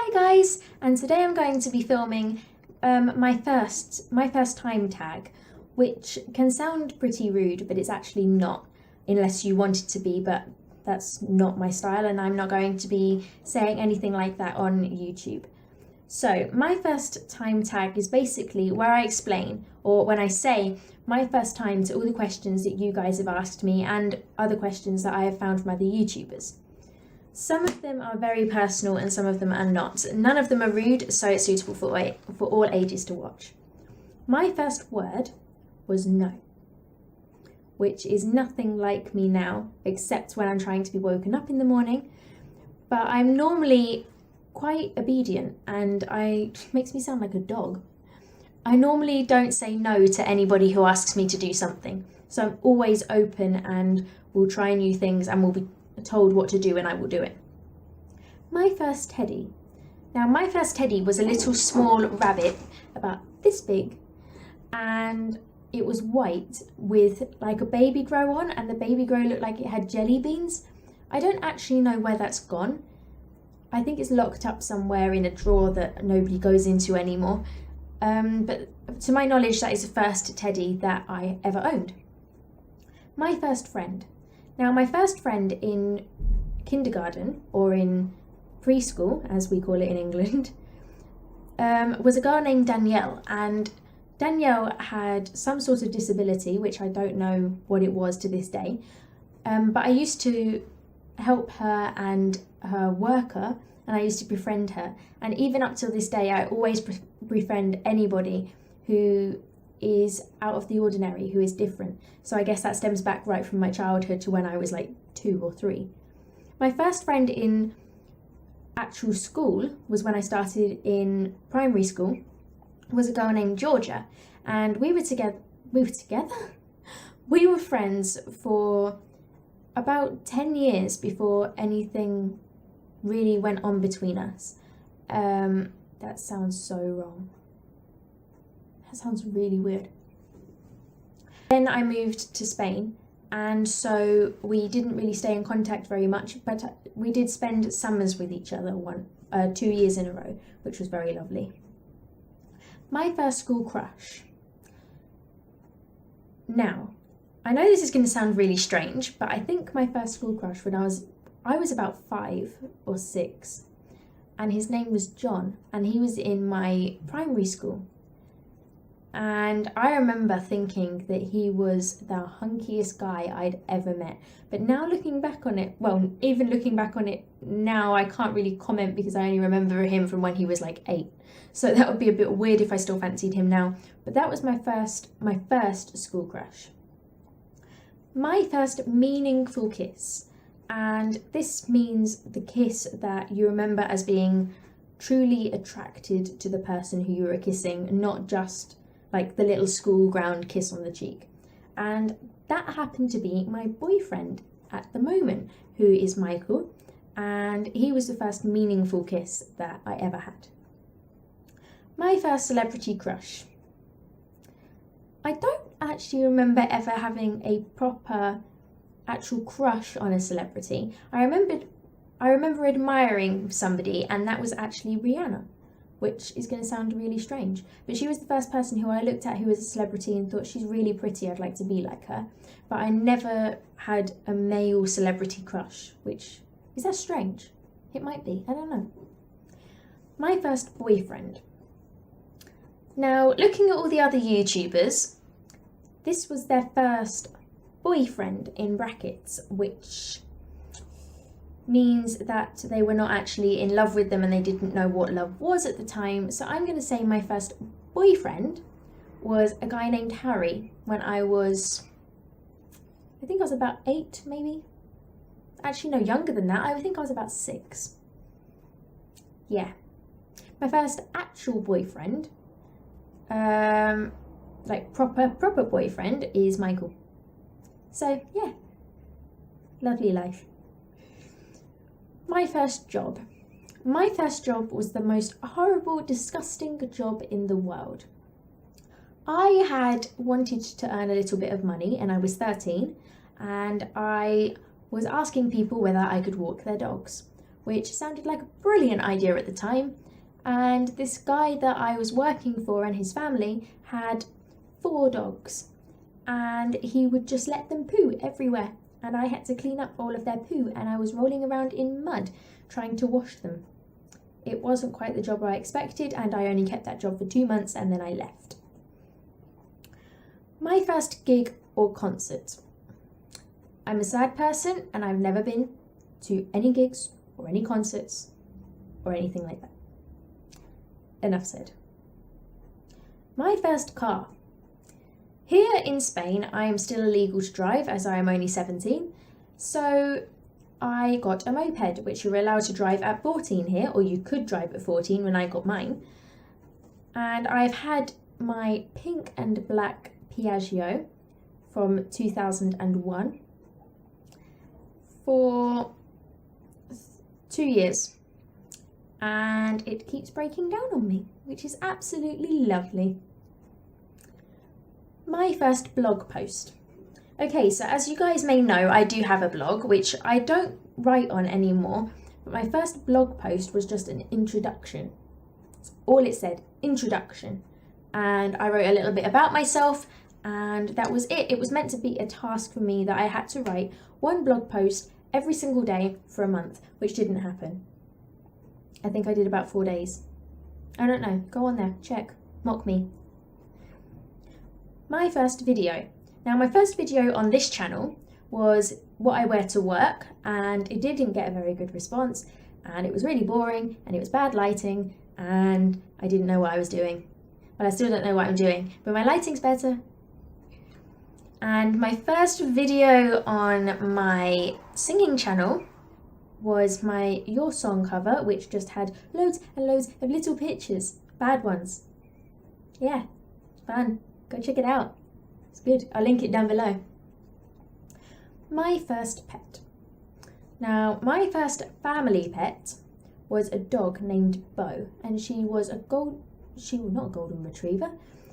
Hi guys, and today I'm going to be filming my first time tag, which can sound pretty rude, but it's actually not, unless you want it to be, but that's not my style and I'm not going to be saying anything like that on YouTube. So my first time tag is basically where I explain, or when I say my first time to all the questions that you guys have asked me and other questions that I have found from other YouTubers. Some of them are very personal and some of them are not. None of them are rude, so it's suitable for all ages to watch. My first word was no, which is nothing like me now, except when I'm trying to be woken up in the morning. But I'm normally quite obedient and it makes me sound like a dog. I normally don't say no to anybody who asks me to do something. So I'm always open and will try new things and will be told what to do and I will do it. My first teddy. Now my first teddy was a little small rabbit about this big, and it was white with like a baby grow on, and the baby grow looked like it had jelly beans. I don't actually know where that's gone. I think it's locked up somewhere in a drawer that nobody goes into anymore. But to my knowledge, that is the first teddy that I ever owned. My first friend. Now, my first friend in kindergarten, or in preschool, as we call it in England, was a girl named Danielle, and Danielle had some sort of disability, which I don't know what it was to this day, but I used to help her and her worker, and I used to befriend her, and even up till this day, I always befriend anybody who is out of the ordinary, who is different. So I guess that stems back right from my childhood to when I was like 2 or 3. My first friend in actual school was when I started in primary school, was a girl named Georgia, and we were together? We were friends for about 10 years before anything really went on between us. That sounds so wrong. That sounds really weird. Then I moved to Spain, and so we didn't really stay in contact very much, but we did spend summers with each other 2 years in a row, which was very lovely. My first school crush. Now, I know this is going to sound really strange, but I think my first school crush when I was about 5 or 6, and his name was John, and he was in my primary school. And I remember thinking that he was the hunkiest guy I'd ever met. But now looking back on it, well, even looking back on it now, I can't really comment because I only remember him from when he was like 8. So that would be a bit weird if I still fancied him now. But that was my first school crush. My first meaningful kiss. And this means the kiss that you remember as being truly attracted to the person who you were kissing, not just like the little school ground kiss on the cheek. And that happened to be my boyfriend at the moment, who is Michael, and he was the first meaningful kiss that I ever had. My first celebrity crush. I don't actually remember ever having a proper actual crush on a celebrity. I remember admiring somebody, and that was actually Rihanna, which is going to sound really strange. But she was the first person who I looked at who was a celebrity and thought, she's really pretty, I'd like to be like her. But I never had a male celebrity crush, which, is that strange? It might be, I don't know. My first boyfriend. Now, looking at all the other YouTubers, this was their first boyfriend in brackets, which means that they were not actually in love with them and they didn't know what love was at the time. So I'm going to say my first boyfriend was a guy named Harry when I think I was about 8 maybe. Actually no, younger than that. I think I was about 6. Yeah. My first actual boyfriend, like proper boyfriend, is Michael. So yeah, lovely life. My first job. My first job was the most horrible, disgusting job in the world. I had wanted to earn a little bit of money and I was 13, and I was asking people whether I could walk their dogs. which sounded like a brilliant idea at the time. And this guy that I was working for and his family had 4 dogs, and he would just let them poo everywhere, and I had to clean up all of their poo, and I was rolling around in mud trying to wash them. It wasn't quite the job I expected, and I only kept that job for 2 months and then I left. My first gig or concert. I'm a sad person and I've never been to any gigs or any concerts or anything like that. Enough said. My first car. Here in Spain, I am still illegal to drive as I am only 17, so I got a moped, which you were allowed to drive at 14 here, or you could drive at 14 when I got mine. And I've had my pink and black Piaggio from 2001 for 2 years, and it keeps breaking down on me, which is absolutely lovely. My first blog post. Okay, so as you guys may know, I do have a blog, which I don't write on anymore, but my first blog post was just an introduction. That's all it said, introduction. And I wrote a little bit about myself, and that was it. It was meant to be a task for me that I had to write 1 blog post every single day for a month, which didn't happen. I think I did about 4 days. I don't know, go on there, check, mock me. My first video. Now, my first video on this channel was what I wear to work, and it didn't get a very good response, and it was really boring, and it was bad lighting, and I didn't know what I was doing. But I still don't know what I'm doing, but my lighting's better. And my first video on my singing channel was my Your Song cover, which just had loads and loads of little pictures, bad ones. Yeah, fun. Go check it out. It's good. I'll link it down below. My first pet. Now, my first family pet was a dog named Bo, and she was not a golden retriever.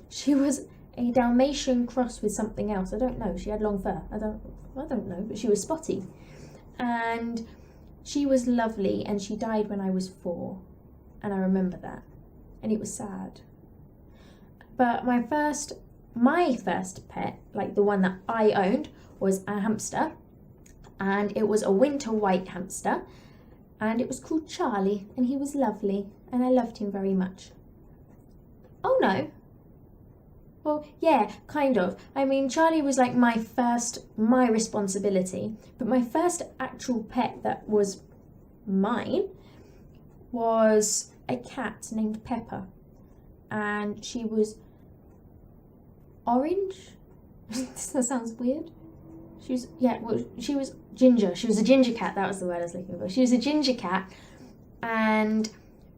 She was a Dalmatian cross with something else. I don't know. She had long fur. I don't know, but she was spotty. And she was lovely, and she died when I was 4, and I remember that, and it was sad. But my first pet, like the one that I owned, was a hamster, and it was a winter white hamster, and it was called Charlie, and he was lovely, and I loved him very much. Oh no. Well, yeah, kind of. I mean, Charlie was like my responsibility, but my first actual pet that was mine was a cat named Pepper, and she was orange. That sounds weird. She was ginger. She was a ginger cat. That was the word I was looking for. She was a ginger cat, and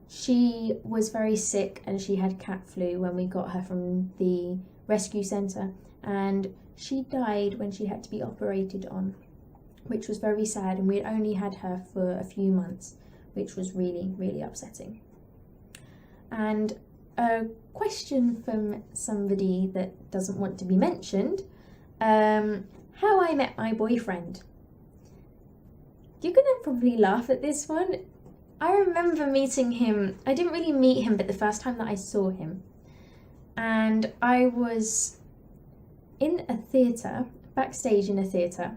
she was very sick, and she had cat flu when we got her from the rescue centre, and she died when she had to be operated on, which was very sad, and we had only had her for a few months, which was really, really upsetting. And a question from somebody that doesn't want to be mentioned, how I met my boyfriend. You're gonna probably laugh at this one. I remember meeting him. I didn't really meet him, but the first time that I saw him, and I was in a theatre, backstage in a theatre,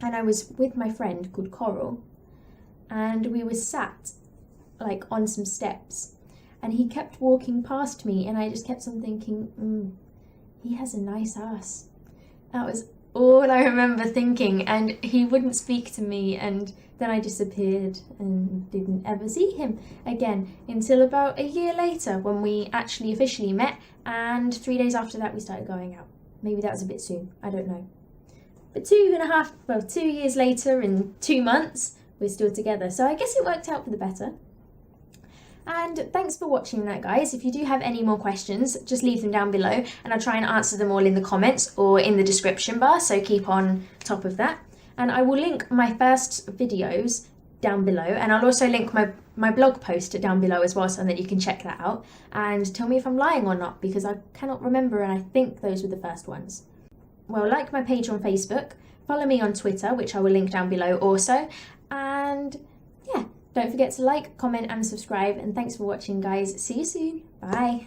and I was with my friend called Coral, and we were sat like on some steps, and he kept walking past me, and I just kept on thinking, he has a nice ass. That was all I remember thinking, and he wouldn't speak to me, and then I disappeared and didn't ever see him again until about a year later when we actually officially met, and 3 days after that we started going out. Maybe that was a bit soon, I don't know. But 2 years later and 2 months, we're still together. So I guess it worked out for the better. And thanks for watching that, guys. If you do have any more questions, just leave them down below, and I'll try and answer them all in the comments or in the description bar, so keep on top of that. And I will link my first videos down below, and I'll also link my blog post down below as well, so that you can check that out and tell me if I'm lying or not, because I cannot remember, and I think those were the first ones. Well, like my page on Facebook, follow me on Twitter, which I will link down below also, and yeah, Don't forget to like, comment and subscribe, and thanks for watching guys. See you soon. Bye.